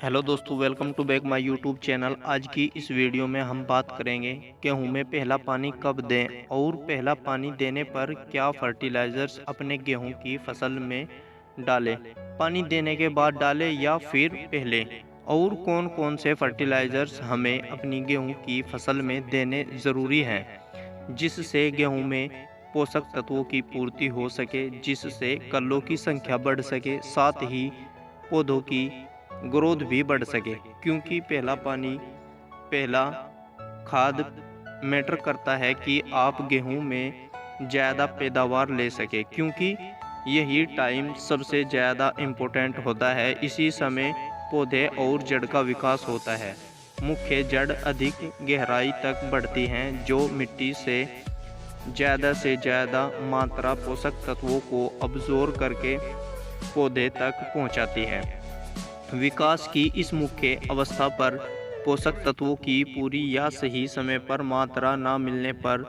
Hello दोस्तों, welcome to back my YouTube channel. आज की इस वीडियो में हम बात करेंगे गेहूं में पहला पानी कब दें और पहला पानी देने पर क्या फर्टिलाइजर्स अपने गेहूं की फसल में डालें। पानी देने के बाद डालें या फिर पहले, और कौन कौन से फर्टिलाइजर्स हमें अपनी गेहूं की फसल में देने ज़रूरी हैं जिससे गेहूं में पोषक तत्वों की पूर्ति हो सके, जिससे कल्लों की संख्या बढ़ सके, साथ ही पौधों की ग्रोथ भी बढ़ सके। क्योंकि पहला पानी, पहला खाद मैटर करता है कि आप गेहूं में ज़्यादा पैदावार ले सके, क्योंकि यही टाइम सबसे ज़्यादा इम्पोर्टेंट होता है। इसी समय पौधे और जड़ का विकास होता है। मुख्य जड़ अधिक गहराई तक बढ़ती हैं, जो मिट्टी से ज़्यादा मात्रा पोषक तत्वों को अब्जॉर्ब करके पौधे तक पहुंचाती है। विकास की इस मुख्य अवस्था पर पोषक तत्वों की पूरी या सही समय पर मात्रा न मिलने पर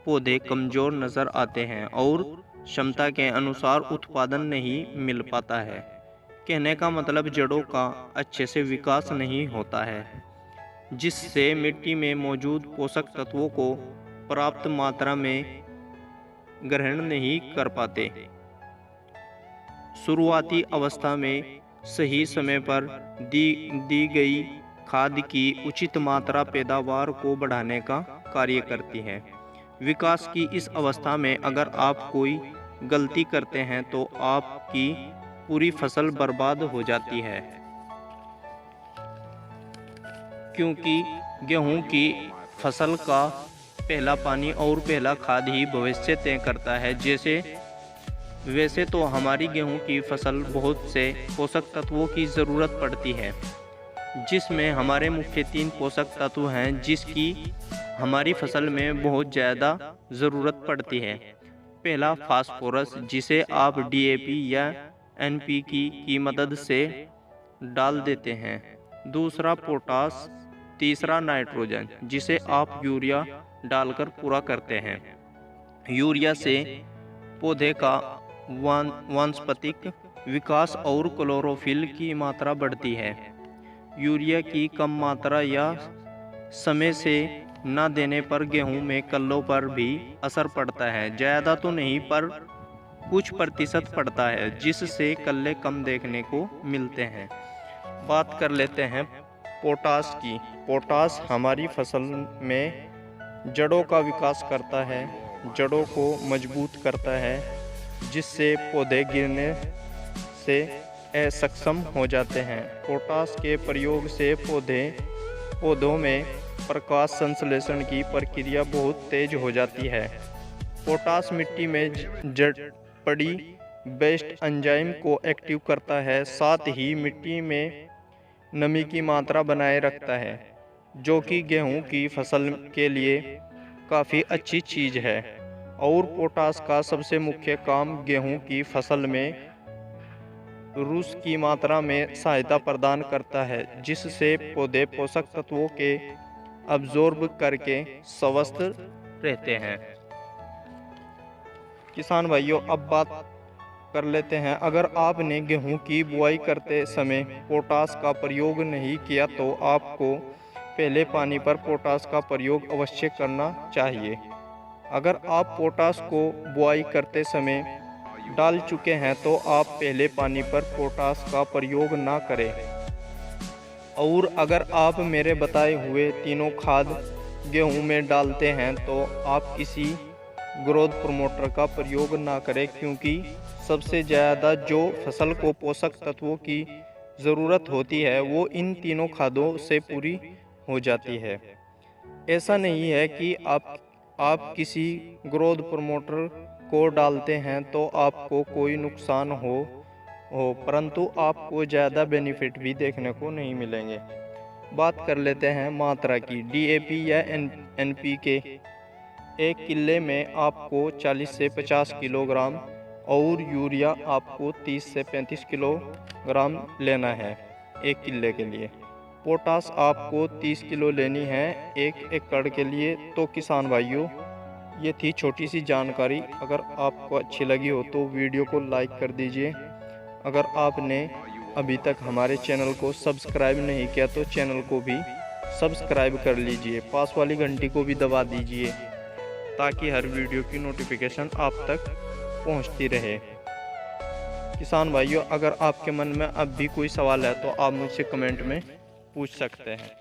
पौधे कमज़ोर नज़र आते हैं और क्षमता के अनुसार उत्पादन नहीं मिल पाता है। कहने का मतलब जड़ों का अच्छे से विकास नहीं होता है, जिससे मिट्टी में मौजूद पोषक तत्वों को पर्याप्त मात्रा में ग्रहण नहीं कर पाते। शुरुआती अवस्था में सही समय पर दी गई खाद की उचित मात्रा पैदावार को बढ़ाने का कार्य करती है। विकास की इस अवस्था में अगर आप कोई गलती करते हैं तो आपकी पूरी फसल बर्बाद हो जाती है, क्योंकि गेहूं की फसल का पहला पानी और पहला खाद ही भविष्य तय करता है। वैसे तो हमारी गेहूं की फसल बहुत से पोषक तत्वों की ज़रूरत पड़ती है, जिसमें हमारे मुख्य 3 पोषक तत्व हैं जिसकी हमारी फसल में बहुत ज़्यादा ज़रूरत पड़ती है। पहला फास्फोरस, जिसे आप डीएपी या एनपीके की मदद से डाल देते हैं। दूसरा पोटास। तीसरा नाइट्रोजन, जिसे आप यूरिया डालकर पूरा करते हैं। यूरिया से पौधे का वानस्पतिक विकास और क्लोरोफिल की मात्रा बढ़ती है। यूरिया की कम मात्रा या समय से न देने पर गेहूं में कल्लों पर भी असर पड़ता है। ज़्यादा तो नहीं, पर कुछ प्रतिशत पड़ता है, जिससे कल्ले कम देखने को मिलते हैं। बात कर लेते हैं पोटास की। पोटास हमारी फसल में जड़ों का विकास करता है, जड़ों को मजबूत करता है, जिससे पौधे गिरने से असक्षम हो जाते हैं। पोटास के प्रयोग से पौधों में प्रकाश संश्लेषण की प्रक्रिया बहुत तेज हो जाती है। पोटास मिट्टी में जड़ पड़ी बेस्ट एंजाइम को एक्टिव करता है, साथ ही मिट्टी में नमी की मात्रा बनाए रखता है, जो कि गेहूं की फसल के लिए काफ़ी अच्छी चीज़ है। और पोटास का सबसे मुख्य काम गेहूं की फसल में रूस की मात्रा में सहायता प्रदान करता है, जिससे पौधे पोषक तत्वों के अब्जॉर्ब करके स्वस्थ रहते हैं। किसान भाइयों, अब बात कर लेते हैं, अगर आपने गेहूं की बुआई करते समय पोटास का प्रयोग नहीं किया तो आपको पहले पानी पर पोटास का प्रयोग अवश्य करना चाहिए। अगर आप पोटास को बुआई करते समय डाल चुके हैं तो आप पहले पानी पर पोटास का प्रयोग ना करें। और अगर आप मेरे बताए हुए तीनों खाद गेहूं में डालते हैं तो आप किसी ग्रोथ प्रमोटर का प्रयोग ना करें, क्योंकि सबसे ज़्यादा जो फसल को पोषक तत्वों की ज़रूरत होती है वो इन तीनों खादों से पूरी हो जाती है। ऐसा नहीं है कि आप किसी ग्रोथ प्रमोटर को डालते हैं तो आपको कोई नुकसान हो, परंतु आपको ज़्यादा बेनिफिट भी देखने को नहीं मिलेंगे। बात कर लेते हैं मात्रा की। डीएपी या एनपीके एक किले में आपको 40 से 50 किलोग्राम और यूरिया आपको 30 से 35 किलोग्राम लेना है एक किले के लिए। पोटास आपको 30 किलो लेनी है 1 एकड़ के लिए। तो किसान भाइयों, ये थी छोटी सी जानकारी। अगर आपको अच्छी लगी हो तो वीडियो को लाइक कर दीजिए। अगर आपने अभी तक हमारे चैनल को सब्सक्राइब नहीं किया तो चैनल को भी सब्सक्राइब कर लीजिए, पास वाली घंटी को भी दबा दीजिए ताकि हर वीडियो की नोटिफिकेशन आप तक पहुंचती रहे। किसान भाइयों, अगर आपके मन में अब भी कोई सवाल है तो आप मुझसे कमेंट में पूछ सकते हैं।